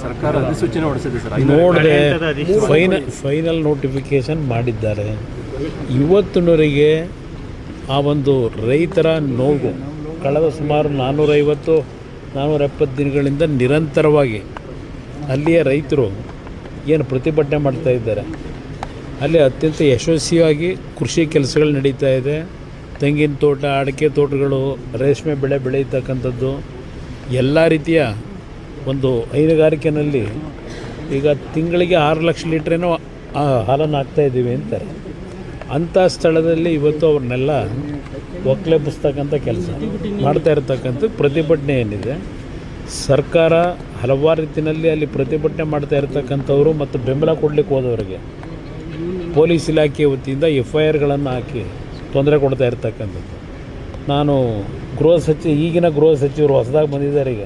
ಸರ್ಕಾರ ಅಧಿಸೂಚನೆ ಹೊರಡಿಸಿದೆ ಸರ್. ನೋಡಿದೆ, ಫೈನಲ್ ನೋಟಿಫಿಕೇಶನ್ ಮಾಡಿದ್ದಾರೆ. ಇವತ್ತಿನವರೆಗೆ ಆ ಒಂದು ರೈತರ ನೋವು ಕಳೆದ ಸುಮಾರು 450-470 ದಿನಗಳಿಂದ ನಿರಂತರವಾಗಿ ಅಲ್ಲಿಯ ರೈತರು ಏನು ಪ್ರತಿಭಟನೆ ಮಾಡ್ತಾ ಇದ್ದಾರೆ. ಅಲ್ಲಿ ಅತ್ಯಂತ ಯಶಸ್ವಿಯಾಗಿ ಕೃಷಿ ಕೆಲಸಗಳು ನಡೀತಾ ಇದೆ. ತೆಂಗಿನ ತೋಟ, ಅಡಿಕೆ ತೋಟಗಳು, ರೇಷ್ಮೆ ಬೆಳೆ ಬೆಳೆಯತಕ್ಕಂಥದ್ದು, ಎಲ್ಲ ರೀತಿಯ ಒಂದು ಹೈನುಗಾರಿಕೆಯಲ್ಲಿ ಈಗ ತಿಂಗಳಿಗೆ 6 ಲಕ್ಷ ಲೀಟ್ರೇನೋ ಹಾಲನ್ನು ಹಾಕ್ತಾಯಿದ್ದೀವಿ ಅಂತಾರೆ. ಅಂಥ ಸ್ಥಳದಲ್ಲಿ ಇವತ್ತು ಅವ್ರನ್ನೆಲ್ಲ ಒಕ್ಕಲೆಬ್ಬಿಸ್ತಕ್ಕಂಥ ಕೆಲಸ ಮಾಡ್ತಾ ಇರತಕ್ಕಂಥ ಪ್ರತಿಭಟನೆ ಏನಿದೆ, ಸರ್ಕಾರ ಹಲವಾರು ರೀತಿಯಲ್ಲಿ ಅಲ್ಲಿ ಪ್ರತಿಭಟನೆ ಮಾಡ್ತಾ ಇರತಕ್ಕಂಥವರು ಮತ್ತು ಬೆಂಬಲ ಕೊಡಲಿಕ್ಕೆ ಹೋದವರಿಗೆ ಪೊಲೀಸ್ ಇಲಾಖೆ ವತಿಯಿಂದ FIRಗಳನ್ನು ಹಾಕಿ ತೊಂದರೆ ಕೊಡ್ತಾ ಇರ್ತಕ್ಕಂಥದ್ದು. ನಾನು ಈಗಿನ ಗೃಹ ಸಚಿವರು ಹೊಸದಾಗಿ ಬಂದಿದ್ದಾರೆ, ಈಗ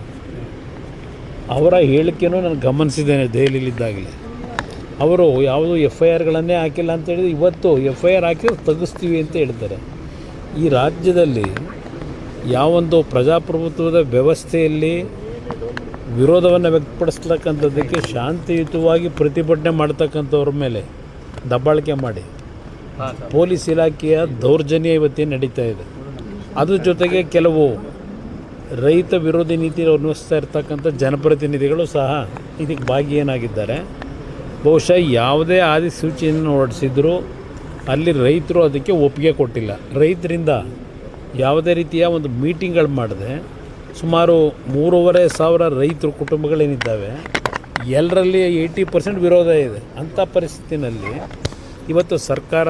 ಅವರ ಹೇಳಿಕೆನೂ ನಾನು ಗಮನಿಸಿದ್ದೇನೆ ದೆಹಲಿಯಲ್ಲಿದ್ದಾಗಲೇ. ಅವರು ಯಾವುದು FIRಗಳನ್ನೇ ಹಾಕಿಲ್ಲ ಅಂತೇಳಿದ್ರೆ ಇವತ್ತು FIR ಹಾಕಿ ತೆಗೆಸ್ತೀವಿ ಅಂತ ಹೇಳ್ತಾರೆ. ಈ ರಾಜ್ಯದಲ್ಲಿ ಯಾವೊಂದು ಪ್ರಜಾಪ್ರಭುತ್ವದ ವ್ಯವಸ್ಥೆಯಲ್ಲಿ ವಿರೋಧವನ್ನು ವ್ಯಕ್ತಪಡಿಸ್ತಕ್ಕಂಥದ್ದಕ್ಕೆ ಶಾಂತಿಯುತವಾಗಿ ಪ್ರತಿಭಟನೆ ಮಾಡ್ತಕ್ಕಂಥವ್ರ ಮೇಲೆ ದಬ್ಬಾಳಿಕೆ ಮಾಡಿ ಪೊಲೀಸ್ ಇಲಾಖೆಯ ದೌರ್ಜನ್ಯ ಇವತ್ತೇನು ನಡೀತಾ ಇದೆ. ಅದ್ರ ಜೊತೆಗೆ ಕೆಲವು ರೈತ ವಿರೋಧಿ ನೀತಿ ಅನ್ವಯಿಸ್ತಾ ಇರ್ತಕ್ಕಂಥ ಜನಪ್ರತಿನಿಧಿಗಳು ಸಹ ಇದಕ್ಕೆ ಭಾಗಿಯಾಗಿದ್ದಾರೆ. ಬಹುಶಃ ಯಾವುದೇ ಅಧಿಸೂಚನೆಯನ್ನು ಹೊರಡಿಸಿದ್ರು ಅಲ್ಲಿ ರೈತರು ಅದಕ್ಕೆ ಒಪ್ಪಿಗೆ ಕೊಟ್ಟಿಲ್ಲ. ರೈತರಿಂದ ಯಾವುದೇ ರೀತಿಯ ಒಂದು ಮೀಟಿಂಗ್ಗಳು ಮಾಡದೆ ಸುಮಾರು 3,500 ರೈತರು ಕುಟುಂಬಗಳೇನಿದ್ದಾವೆ ಎಲ್ಲರಲ್ಲಿ 80% ವಿರೋಧ ಇದೆ. ಅಂಥ ಪರಿಸ್ಥಿತಿನಲ್ಲಿ ಇವತ್ತು ಸರ್ಕಾರ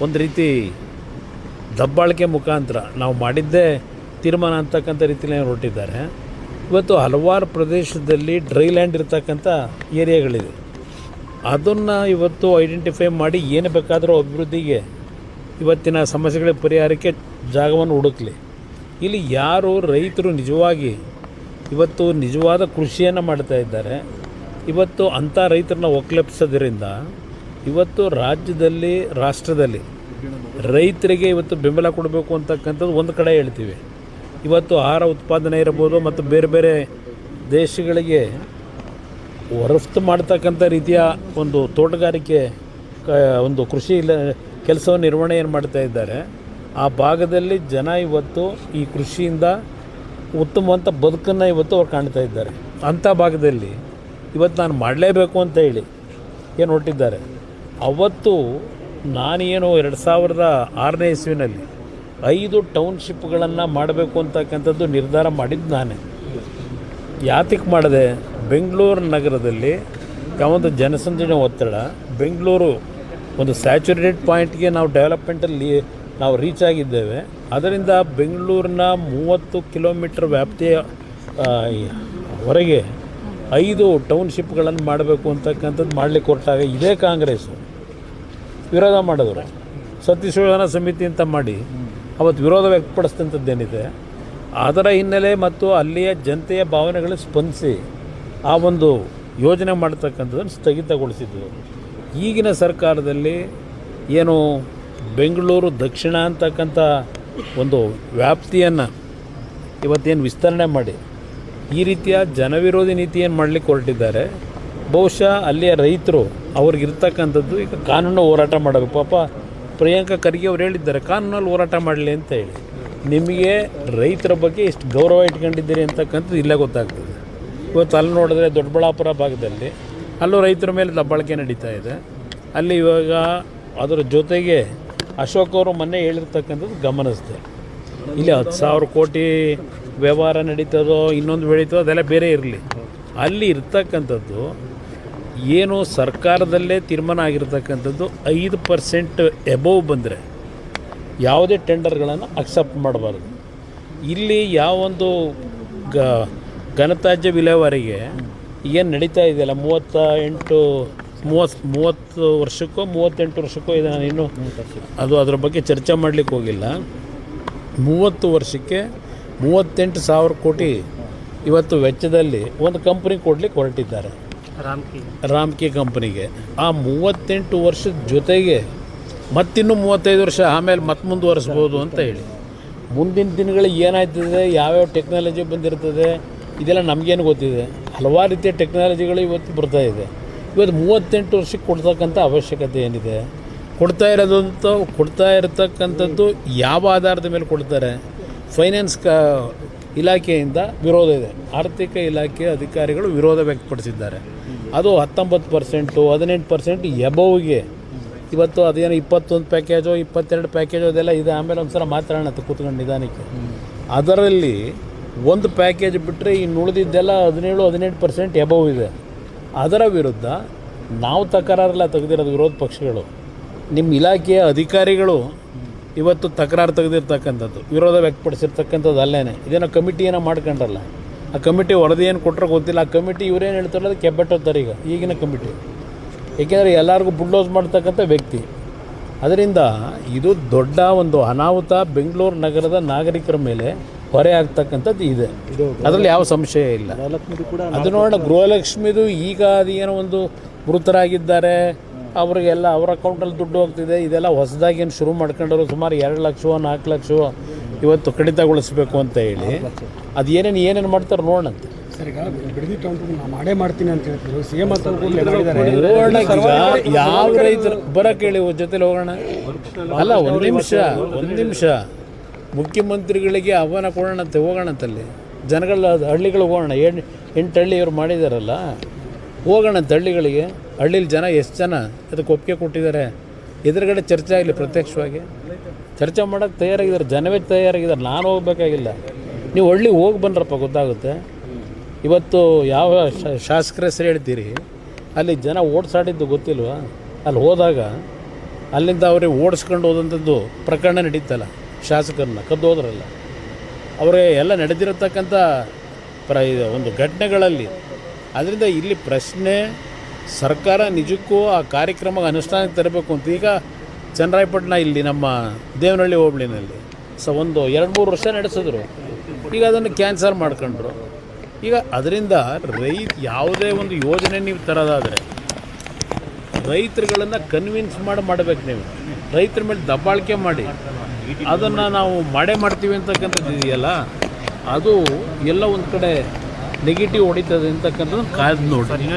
ಒಂದು ರೀತಿ ದಬ್ಬಾಳಿಕೆ ಮುಖಾಂತರ ನಾವು ಮಾಡಿದ್ದೇ ತೀರ್ಮಾನ ಅಂತಕ್ಕಂಥ ರೀತಿಯಲ್ಲಿ ಹೊರಟಿದ್ದಾರೆ. ಇವತ್ತು ಹಲವಾರು ಪ್ರದೇಶದಲ್ಲಿ ಡ್ರೈ ಲ್ಯಾಂಡ್ ಇರ್ತಕ್ಕಂಥ ಏರಿಯಾಗಳಿದೆ. ಅದನ್ನು ಇವತ್ತು ಐಡೆಂಟಿಫೈ ಮಾಡಿ ಏನು ಬೇಕಾದರೂ ಅಭಿವೃದ್ಧಿಗೆ ಇವತ್ತಿನ ಸಮಸ್ಯೆಗಳ ಪರಿಹಾರಕ್ಕೆ ಜಾಗವನ್ನು ಹುಡುಕಲಿ. ಇಲ್ಲಿ ಯಾರು ರೈತರು ನಿಜವಾಗಿ ಇವತ್ತು ನಿಜವಾದ ಕೃಷಿಯನ್ನು ಮಾಡ್ತಾ ಇದ್ದಾರೆ, ಇವತ್ತು ಅಂಥ ರೈತರನ್ನ ಒಕ್ಕಲೆಬ್ಸೋದ್ರಿಂದ ಇವತ್ತು ರಾಜ್ಯದಲ್ಲಿ, ರಾಷ್ಟ್ರದಲ್ಲಿ ರೈತರಿಗೆ ಇವತ್ತು ಬೆಂಬಲ ಕೊಡಬೇಕು ಅಂತಕ್ಕಂಥದ್ದು ಒಂದು ಕಡೆ ಹೇಳ್ತೀವಿ. ಇವತ್ತು ಆಹಾರ ಉತ್ಪಾದನೆ ಇರ್ಬೋದು ಮತ್ತು ಬೇರೆ ಬೇರೆ ದೇಶಗಳಿಗೆ ರಫ್ತು ಮಾಡ್ತಕ್ಕಂಥ ರೀತಿಯ ಒಂದು ತೋಟಗಾರಿಕೆ ಒಂದು ಕೃಷಿ ಕೆಲಸವನ್ನು ನಿರ್ವಹಣೆ ಏನು ಮಾಡ್ತಾ ಇದ್ದಾರೆ, ಆ ಭಾಗದಲ್ಲಿ ಜನ ಇವತ್ತು ಈ ಕೃಷಿಯಿಂದ ಉತ್ತಮವಂತ ಬದುಕನ್ನು ಇವತ್ತು ಅವ್ರು ಕಾಣ್ತಾ ಇದ್ದಾರೆ. ಅಂಥ ಭಾಗದಲ್ಲಿ ಇವತ್ತು ನಾನು ಮಾಡಲೇಬೇಕು ಅಂತ ಹೇಳಿ ಏನು ಹೊರಟಿದ್ದಾರೆ. ಅವತ್ತು ನಾನೇನು 2006ನೇ ಇಸ್ವಿನಲ್ಲಿ 5 ಟೌನ್ಶಿಪ್ಗಳನ್ನು ಮಾಡಬೇಕು ಅಂತಕ್ಕಂಥದ್ದು ನಿರ್ಧಾರ ಮಾಡಿದ್ದು ನಾನೇ. ಯಾತಕ್ಕೆ ಮಾಡಿದೆ? ಬೆಂಗಳೂರು ನಗರದಲ್ಲಿ ಯಾವೊಂದು ಜನಸಂದಣಿ ಒತ್ತಡ, ಬೆಂಗಳೂರು ಒಂದು ಸ್ಯಾಚುರೇಟೆಡ್ ಪಾಯಿಂಟ್ಗೆ ನಾವು ಡೆವಲಪ್ಮೆಂಟಲ್ಲಿ ನಾವು ರೀಚ್ ಆಗಿದ್ದೇವೆ. ಅದರಿಂದ ಬೆಂಗಳೂರಿನ 30 ಕಿಲೋಮೀಟ್ರ್ ವ್ಯಾಪ್ತಿಯ ಹೊರಗೆ 5 ಟೌನ್ಶಿಪ್ಗಳನ್ನು ಮಾಡಬೇಕು ಅಂತಕ್ಕಂಥದ್ದು ಮಾಡಲಿಕ್ಕೆ ಹೊರಟಾಗ ಇದೇ ಕಾಂಗ್ರೆಸ್ಸು ವಿರೋಧ ಮಾಡಿದ್ರು. ಸತ್ಯಶೋಧನಾ ಸಮಿತಿ ಅಂತ ಮಾಡಿ ಅವತ್ತು ವಿರೋಧ ವ್ಯಕ್ತಪಡಿಸಿದಂಥದ್ದೇನಿದೆ ಅದರ ಹಿನ್ನೆಲೆ ಮತ್ತು ಅಲ್ಲಿಯ ಜನತೆಯ ಭಾವನೆಗಳು ಸ್ಪಂದಿಸಿ ಆ ಒಂದು ಯೋಜನೆ ಮಾಡ್ತಕ್ಕಂಥದ್ದನ್ನು ಸ್ಥಗಿತಗೊಳಿಸಿದ್ದರು. ಈಗಿನ ಸರ್ಕಾರದಲ್ಲಿ ಏನು ಬೆಂಗಳೂರು ದಕ್ಷಿಣ ಅಂತಕ್ಕಂಥ ಒಂದು ವ್ಯಾಪ್ತಿಯನ್ನು ಇವತ್ತೇನು ವಿಸ್ತರಣೆ ಮಾಡಿ ಈ ರೀತಿಯ ಜನವಿರೋಧಿ ನೀತಿಯನ್ನು ಮಾಡಲಿಕ್ಕೆ ಹೊರಟಿದ್ದಾರೆ. ಬಹುಶಃ ಅಲ್ಲಿಯ ರೈತರು ಅವ್ರಿಗಿರ್ತಕ್ಕಂಥದ್ದು ಈಗ ಕಾನೂನು ಹೋರಾಟ ಮಾಡಬೇಕು. ಪಾಪ ಪ್ರಿಯಾಂಕಾ ಖರ್ಗೆ ಅವ್ರು ಹೇಳಿದ್ದಾರೆ ಕಾನೂನಲ್ಲಿ ಹೋರಾಟ ಮಾಡಲಿ ಅಂತ ಹೇಳಿ. ನಿಮಗೆ ರೈತರ ಬಗ್ಗೆ ಎಷ್ಟು ಗೌರವ ಇಟ್ಕೊಂಡಿದ್ದೀರಿ ಅಂತಕ್ಕಂಥದ್ದು ಇಲ್ಲೇ ಗೊತ್ತಾಗ್ತದೆ. ಇವತ್ತು ಅಲ್ಲಿ ನೋಡಿದ್ರೆ ದೊಡ್ಡಬಳ್ಳಾಪುರ ಭಾಗದಲ್ಲಿ ಅಲ್ಲೂ ರೈತರ ಮೇಲೆ ದಬ್ಬಾಳಿಕೆ ನಡೀತಾ ಇದೆ. ಅಲ್ಲಿ ಇವಾಗ ಅದರ ಜೊತೆಗೆ ಅಶೋಕ್ ಅವರು ಮೊನ್ನೆ ಹೇಳಿರ್ತಕ್ಕಂಥದ್ದು ಗಮನಿಸಿದೆ. ಇಲ್ಲಿ 10,000 ಕೋಟಿ ವ್ಯವಹಾರ ನಡೀತದೋ ಇನ್ನೊಂದು ಬೆಳೀತದೋ ಅದೆಲ್ಲ ಬೇರೆ ಇರಲಿ. ಅಲ್ಲಿ ಇರ್ತಕ್ಕಂಥದ್ದು ಏನು ಸರ್ಕಾರದಲ್ಲೇ ತೀರ್ಮಾನ ಆಗಿರ್ತಕ್ಕಂಥದ್ದು 5% ಎಬೋವ್ ಬಂದರೆ ಯಾವುದೇ ಟೆಂಡರ್ಗಳನ್ನು ಅಕ್ಸೆಪ್ಟ್ ಮಾಡಬಾರ್ದು. ಇಲ್ಲಿ ಯಾವೊಂದು ಘನತ್ಯಾಜ್ಯ ವಿಲೇವಾರಿಗೆ ಏನು ನಡೀತಾ ಇದೆಯಲ್ಲ 30 ವರ್ಷಕ್ಕೋ 38 ವರ್ಷಕ್ಕೋ ಇದೆ. ನಾನು ಇನ್ನೂ ಅದರ ಬಗ್ಗೆ ಚರ್ಚೆ ಮಾಡಲಿಕ್ಕೆ ಹೋಗಿಲ್ಲ. 30 ವರ್ಷಕ್ಕೆ 38,000 ಕೋಟಿ ಇವತ್ತು ವೆಚ್ಚದಲ್ಲಿ ಒಂದು ಕಂಪ್ನಿ ಕೊಡಲಿಕ್ಕೆ ಹೊರಟಿದ್ದಾರೆ, ರಾಮ್ಕಿ ಕಂಪ್ನಿಗೆ. ಆ 38 ವರ್ಷದ ಜೊತೆಗೆ ಮತ್ತಿನ್ನೂ 35 ವರ್ಷ ಆಮೇಲೆ ಮತ್ತೆ ಮುಂದುವರಿಸ್ಬೋದು ಅಂತ ಹೇಳಿ. ಮುಂದಿನ ದಿನಗಳಿಗೆ ಏನಾಯ್ತದೆ, ಯಾವ್ಯಾವ ಟೆಕ್ನಾಲಜಿ ಬಂದಿರ್ತದೆ, ಇದೆಲ್ಲ ನಮಗೇನು ಗೊತ್ತಿದೆ. ಹಲವಾರು ರೀತಿಯ ಟೆಕ್ನಾಲಜಿಗಳು ಇವತ್ತು ಬರ್ತಾ ಇದೆ. ಇವತ್ತು 38 ವರ್ಷಕ್ಕೆ ಕೊಡ್ತಕ್ಕಂಥ ಅವಶ್ಯಕತೆ ಏನಿದೆ? ಕೊಡ್ತಾ ಇರತಕ್ಕಂಥದ್ದು ಯಾವ ಆಧಾರದ ಮೇಲೆ ಕೊಡ್ತಾರೆ? ಫೈನಾನ್ಸ್ ಇಲಾಖೆಯಿಂದ ವಿರೋಧ ಇದೆ. ಆರ್ಥಿಕ ಇಲಾಖೆ ಅಧಿಕಾರಿಗಳು ವಿರೋಧ ವ್ಯಕ್ತಪಡಿಸಿದ್ದಾರೆ. ಅದು 19%, 18% ಎಬೋವ್ಗೆ. ಇವತ್ತು ಅದೇನೋ 21 ಪ್ಯಾಕೇಜೋ 22 ಪ್ಯಾಕೇಜೋ ಅದೆಲ್ಲ ಇದೆ. ಆಮೇಲೆ ಒಂದು ಸಲ ಮಾತಾಡೋಣ ಕೂತ್ಕೊಂಡು ನಿಧಾನಕ್ಕೆ. ಅದರಲ್ಲಿ ಒಂದು ಪ್ಯಾಕೇಜ್ ಬಿಟ್ಟರೆ ಇನ್ನು ಉಳಿದಿದ್ದೆಲ್ಲ 17-18% ಎಬೋವ್ ಇದೆ. ಅದರ ವಿರುದ್ಧ ನಾವು ತಕರಾರೆಲ್ಲ ತೆಗೆದಿರೋದು ವಿರೋಧ ಪಕ್ಷಗಳು. ನಿಮ್ಮ ಇಲಾಖೆಯ ಅಧಿಕಾರಿಗಳು ಇವತ್ತು ತಕರಾರು ತೆಗೆದಿರ್ತಕ್ಕಂಥದ್ದು, ವಿರೋಧ ವ್ಯಕ್ತಪಡಿಸಿರ್ತಕ್ಕಂಥದ್ದು ಅಲ್ಲೇನೆ. ಇದೇನೋ ಕಮಿಟಿ ಏನೋ ಮಾಡ್ಕೊಂಡ್ರಲ್ಲ, ಆ ಕಮಿಟಿ ವರದಿ ಏನು ಕೊಟ್ಟರೆ ಗೊತ್ತಿಲ್ಲ. ಆ ಕಮಿಟಿ ಇವರೇನು ಹೇಳ್ತಾರಲ್ಲ ಅದು ಕೆಬ್ಬೆಟ್ಟೋಗ್ತಾರೆ ಈಗಿನ ಕಮಿಟಿ. ಏಕೆಂದರೆ ಎಲ್ಲರಿಗೂ ಬುಲ್ಡೋಸ್ ಮಾಡ್ತಕ್ಕಂಥ ವ್ಯಕ್ತಿ. ಅದರಿಂದ ಇದು ದೊಡ್ಡ ಒಂದು ಅನಾಹುತ ಬೆಂಗಳೂರು ನಗರದ ನಾಗರಿಕರ ಮೇಲೆ ಹೊರೆ ಆಗ್ತಕ್ಕಂಥದ್ದು ಇದೆ. ಅದರಲ್ಲಿ ಯಾವ ಸಂಶಯ ಇಲ್ಲ. ಅದು ನೋಡೋಣ, ಗೃಹಲಕ್ಷ್ಮಿದು ಈಗ ಅದೇನೋ ಒಂದು ಮೃತರಾಗಿದ್ದಾರೆ, ಅವರಿಗೆಲ್ಲ ಅವ್ರ ಅಕೌಂಟಲ್ಲಿ ದುಡ್ಡು ಹೋಗ್ತಿದೆ. ಇದೆಲ್ಲ ಹೊಸದಾಗಿ ಏನು ಶುರು ಮಾಡ್ಕೊಂಡವರು ಸುಮಾರು 2 ಲಕ್ಷ 4 ಲಕ್ಷ ಇವತ್ತು ಕಡಿತಗೊಳಿಸ್ಬೇಕು ಅಂತ ಹೇಳಿ ಅದು ಏನೇನು ಮಾಡ್ತಾರೆ ನೋಡೋಣಂತೆ. ಸರ್, ಈಗ ಬಿಡದಿ ಟೌನ್ ಮಾಡೇ ಮಾಡ್ತೀನಿ ಅಂತ ಹೇಳ್ತಿದ್ರು ಸಿಎಂ ನೋಡೋಣ. ಈಗ ಯಾವ ರೈತರು ಬರೋಕೆ ಹೇಳಿ ಜೊತೆಲಿ ಹೋಗೋಣ. ಅಲ್ಲ, ಒಂದು ನಿಮಿಷ ಮುಖ್ಯಮಂತ್ರಿಗಳಿಗೆ ಆಹ್ವಾನ ಕೊಡೋಣಂತೆ, ಹೋಗೋಣಂತಲ್ಲಿ ಜನಗಳ ಹಳ್ಳಿಗಳಿಗೆ ಹೋಗೋಣ. 8 ಹಳ್ಳಿ ಇವ್ರು ಮಾಡಿದಾರಲ್ಲ, ಹೋಗೋಣಂತೆ ಹಳ್ಳಿಗಳಿಗೆ. ಹಳ್ಳಿಲಿ ಜನ ಎಷ್ಟು ಜನ ಅದಕ್ಕೆ ಒಪ್ಪಿಗೆ ಕೊಟ್ಟಿದ್ದಾರೆ? ಎದುರುಗಡೆ ಚರ್ಚೆ ಆಗಲಿ, ಪ್ರತ್ಯಕ್ಷವಾಗಿ ಚರ್ಚೆ ಮಾಡೋಕ್ಕೆ ತಯಾರಾಗಿದ್ದಾರೆ. ಜನವೇ ತಯಾರಾಗಿದ್ದಾರೆ. ನಾನು ಹೋಗ್ಬೇಕಾಗಿಲ್ಲ, ನೀವು ಹಳ್ಳಿಗೆ ಹೋಗಿ ಬಂದ್ರಪ್ಪ, ಗೊತ್ತಾಗುತ್ತೆ. ಇವತ್ತು ಯಾವ ಶಾಸಕರ ಹೆಸರು ಹೇಳ್ತೀರಿ, ಅಲ್ಲಿ ಜನ ಓಡಿಸಾಡಿದ್ದು ಗೊತ್ತಿಲ್ವಾ? ಅಲ್ಲಿ ಹೋದಾಗ ಅಲ್ಲಿಂದ ಅವ್ರಿಗೆ ಓಡಿಸ್ಕೊಂಡು ಹೋದಂಥದ್ದು ಪ್ರಕರಣ ನಡೀತಲ್ಲ, ಶಾಸಕರನ್ನ ಕದ್ದು ಹೋದ್ರಲ್ಲ, ಅವರೇ ಎಲ್ಲ ನಡೆದಿರತಕ್ಕಂಥ ಒಂದು ಘಟನೆಗಳಲ್ಲಿ. ಅದರಿಂದ ಇಲ್ಲಿ ಪ್ರಶ್ನೆ, ಸರ್ಕಾರ ನಿಜಕ್ಕೂ ಆ ಕಾರ್ಯಕ್ರಮಕ್ಕೆ ಅನುಷ್ಠಾನಕ್ಕೆ ತರಬೇಕು ಅಂತ. ಈಗ ಚನ್ನರಾಯಪಟ್ಟಣ ಇಲ್ಲಿ ನಮ್ಮ ದೇವನಹಳ್ಳಿ ಹೋಬಳಿನಲ್ಲಿ ಒಂದು 2-3 ವರ್ಷ ನಡೆಸಿದ್ರು. ಈಗ ಅದನ್ನು ಕ್ಯಾನ್ಸಲ್ ಮಾಡ್ಕೊಂಡ್ರು. ಈಗ ಅದರಿಂದ ಯಾವುದೇ ಒಂದು ಯೋಜನೆ ನೀವು ತರೋದಾದರೆ ರೈತರುಗಳನ್ನು ಕನ್ವಿನ್ಸ್ ಮಾಡಬೇಕು. ನೀವು ರೈತರ ಮೇಲೆ ದಬ್ಬಾಳಿಕೆ ಮಾಡಿ ಅದನ್ನು ನಾವು ಮಾಡ್ತೀವಿ ಅಂತಕ್ಕಂಥದ್ದು ಇದೆಯಲ್ಲ, ಅದು ಎಲ್ಲ ಒಂದು ಕಡೆ ನೆಗೆಟಿವ್ ಹೊಡಿತದೆ ಅಂತಕ್ಕಂಥದ್ದು ಕಾಯ್ದು ನೋಡಿ.